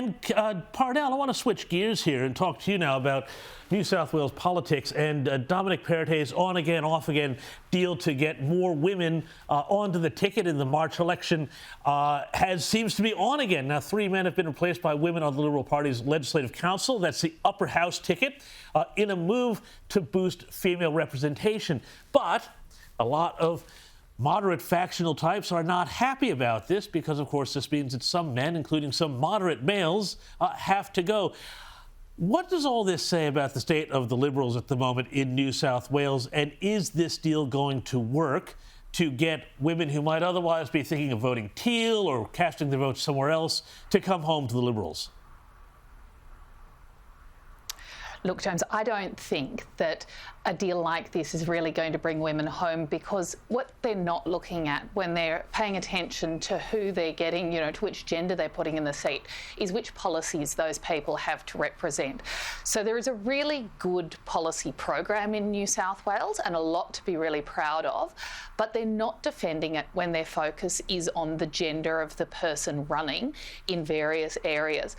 And Parnell, I want to switch gears here and talk to you now about New South Wales politics and Dominic Perrottet's on again, off again deal to get more women onto the ticket in the March election seems to be on again. Now, 3 men have been replaced by women on the Liberal Party's Legislative Council. That's the upper house ticket in a move to boost female representation. But a lot of moderate factional types are not happy about this because, of course, this means that some men, including some moderate males, have to go. What does all this say about the state of the Liberals at the moment in New South Wales? And is this deal going to work to get women who might otherwise be thinking of voting Teal or casting their votes somewhere else to come home to the Liberals? Look, James, I don't think that a deal like this is really going to bring women home, because what they're not looking at when they're paying attention to who they're getting, to which gender they're putting in the seat, is which policies those people have to represent. So there is a really good policy program in New South Wales and a lot to be really proud of, but they're not defending it when their focus is on the gender of the person running in various areas.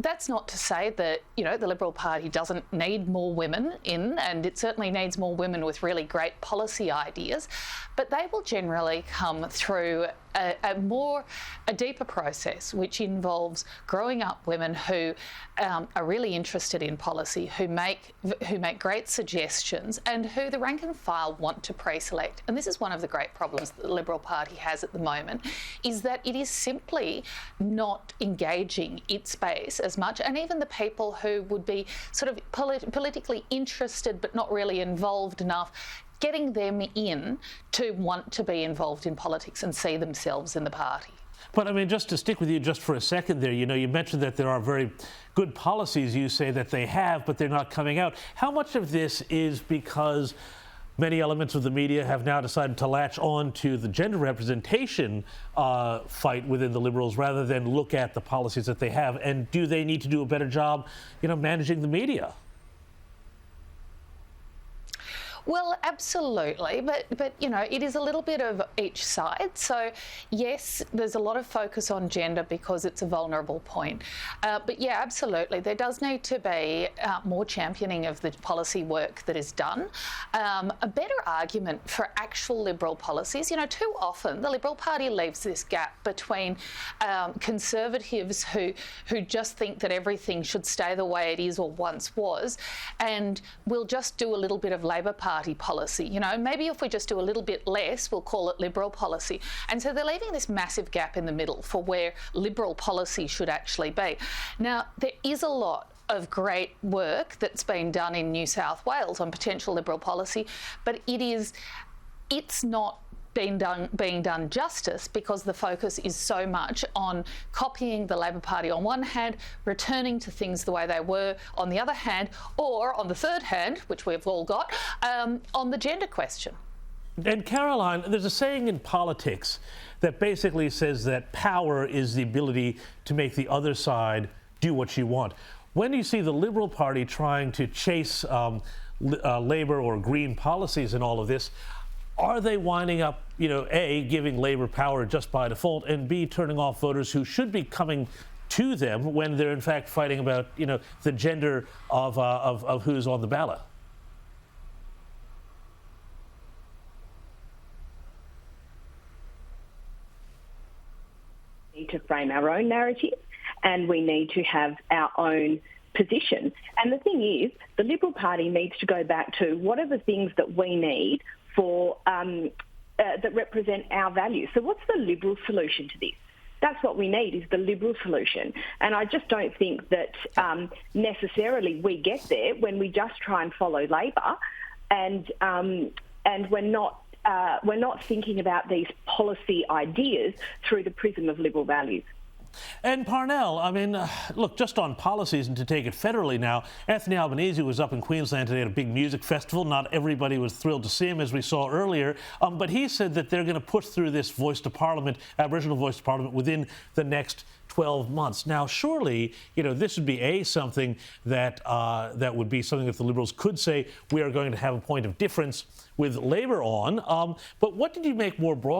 That's not to say that, the Liberal Party doesn't need more women in, and it certainly needs more women with really great policy ideas, but they will generally come through a deeper process, which involves growing up women who are really interested in policy, who make great suggestions, and who the rank and file want to pre-select. And this is one of the great problems that the Liberal Party has at the moment, is that it is simply not engaging its base as much, and even the people who would be sort of politically interested but not really involved enough, getting them in to want to be involved in politics and see themselves in the party. But I mean, just to stick with you just for a second there, you mentioned that there are very good policies you say that they have, but they're not coming out. How much of this is because many elements of the media have now decided to latch on to the gender representation fight within the Liberals rather than look at the policies that they have? And do they need to do a better job, managing the media? Well, absolutely, but it is a little bit of each side. So, yes, there's a lot of focus on gender because it's a vulnerable point. But yeah, absolutely, there does need to be more championing of the policy work that is done. A better argument for actual Liberal policies. Too often the Liberal Party leaves this gap between Conservatives who just think that everything should stay the way it is or once was, and will just do a little bit of Labor Party policy. Maybe if we just do a little bit less, we'll call it Liberal policy. And so they're leaving this massive gap in the middle for where Liberal policy should actually be. Now, there is a lot of great work that's been done in New South Wales on potential Liberal policy, but it's not being done justice because the focus is so much on copying the Labor Party on one hand, returning to things the way they were on the other hand, or on the third hand, which we've all got, on the gender question. And Caroline, there's a saying in politics that basically says that power is the ability to make the other side do what you want. When you see the Liberal Party trying to chase Labor or Green policies in all of this, are they winding up, A, giving Labor power just by default, and B, turning off voters who should be coming to them when they're in fact fighting about, the gender of who's on the ballot? We need to frame our own narrative, and we need to have our own position. And the thing is, the Liberal Party needs to go back to what are the things that we need for that represent our values. So what's the Liberal solution to this? That's what we need, is the Liberal solution. And I just don't think that necessarily we get there when we just try and follow Labor, and we're not thinking about these policy ideas through the prism of Liberal values. And Parnell, I mean, look, just on policies and to take it federally now, Anthony Albanese was up in Queensland today at a big music festival. Not everybody was thrilled to see him, as we saw earlier, but he said that they're going to push through this voice to Parliament, Aboriginal voice to Parliament, within the next 12 months. Now, surely, this would be something that would be something that the Liberals could say we are going to have a point of difference with Labor on. But what did you make more broadly